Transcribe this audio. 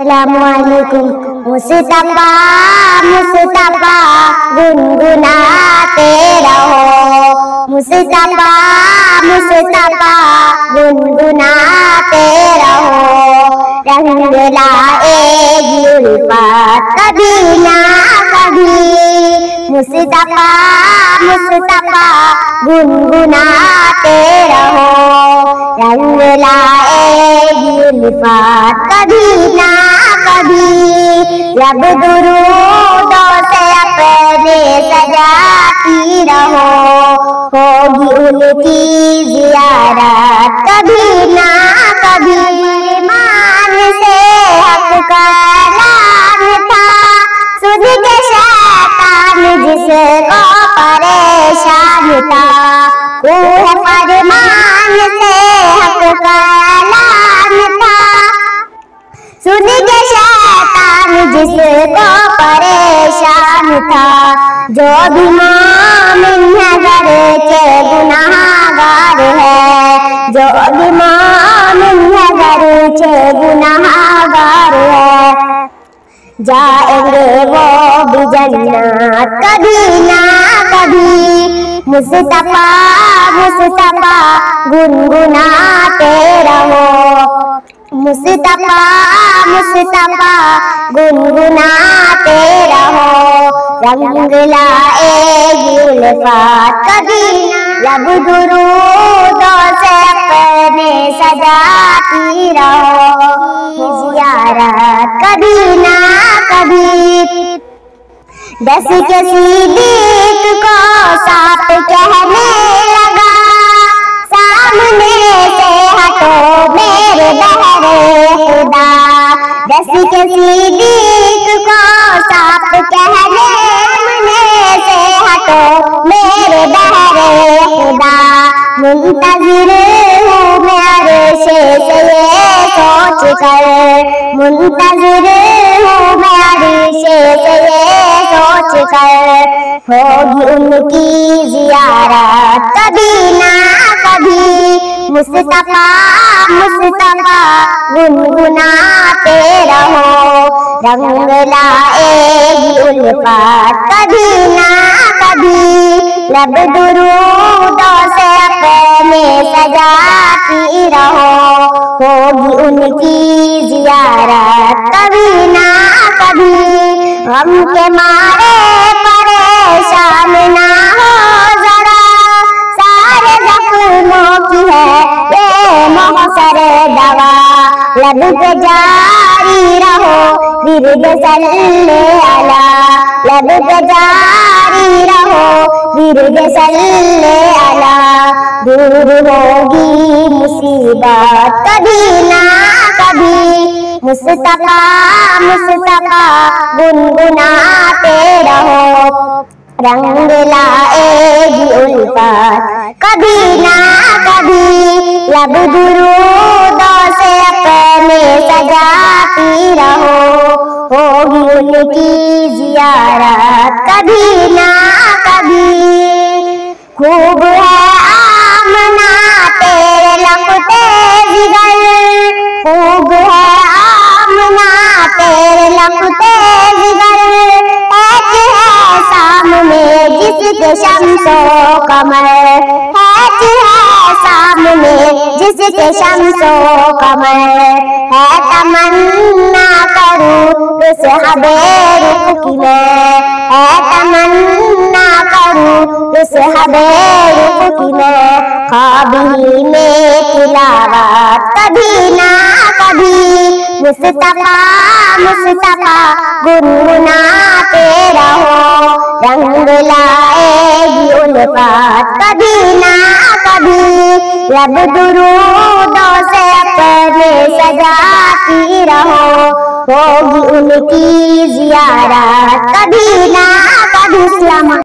अस्सलामुअलैकुम। मुस्तफा मुस्तफा गुनगुनाते रहो, मुस्तफा मुस्तफा गुनगुनाते रहो। रंग लाएगी उल्फत कभी ना कभी, मुस्तफा मुस्तफा गुनगुनाते रहो। रंग लाएगी उल्फत कभी ना कभी, रब दुरूदों से अपने सजाती रहो। होगी उनकी ज़ियारत कभी ना कभी। ईमान से हक का ऐलान था, सुन के शैतान जिसको परेशान था। वो फरमान से हक का ऐलान था, सुन के शैतान जिसको परेशान था। जो भी मोमिन है गरचे गुनाहगार है, जो भी मोमिन है गरचे गुनाहगार है। जाएंगे वो भी जन्नत कभी ना कभी, मुस्तफा मुस्तफा गुनगुनाते रहो। मुस्तफा मुस्तफा गुनगुनाते रहो। रंग लाएगी उल्फत कभी ना, लब दुरूदों से अपने सजाती रहो। ज़ियारत कभी ना कभी। दस के सिद्दीक़ को सांप कहने लगा, सामने से हटो मेरे बहरे खुदा। दस के सिद्दीक़ को सांप कहने से हटो मेरे बहरे खुदा। मुंतज़िर हूँ मैं अर्शे से ये सोच कर, मुंतज़िर हूँ मैं अर्शे से ये सोच कर। होगी उनकी ज़ियारत कभी ना कभी, मुस्तफा मुस्तफा गुनगुनाते रहो। रंग लाएगी उल्फत कभी ना कभी, लब दुरूदों से अपने सजाती रहो। होगी उनकी ज़ियारत कभी ना कभी। गम के मारे परेशान ना हो जरा, सारे ज़ख्मों की है ये मुहसर दवा। लब पे जारी रहो विर्द सल्ले अला, लब पे जारी रहो विर्द सल्ले अला। दूर होगी मुसीबत कभी ना कभी, मुस्तफा मुस्तफा गुनगुनाते रहो। रंग लाएगी उल्फत कभी ना कभी, लब दुरूदों से अपने सजाती रहो। होगी उनकी ज़ियारत कभी ना कभी। खूब है आमना तेरे लपटे जिगर, खूब है आमना तेरे लपटे जिगर। ऐच है सामने जिसके शम्सो कमर, ऐच है सामने जिसके शम्सो कमर। है तमन्ना करूं उस हबे रुख की मैं, है तमन्ना करूं उस हबे रुख की मैं। ख्वाब ही में तिलावत कभी ना कभी, मुस्तफा मुस्तफा गुनगुनाते रहो। रंग लाएगी उल्फत कभी ना कभी, लब दुरूदों से अपने सजाती रहो। होगी उनकी ज़ियारत कभी ना कभी।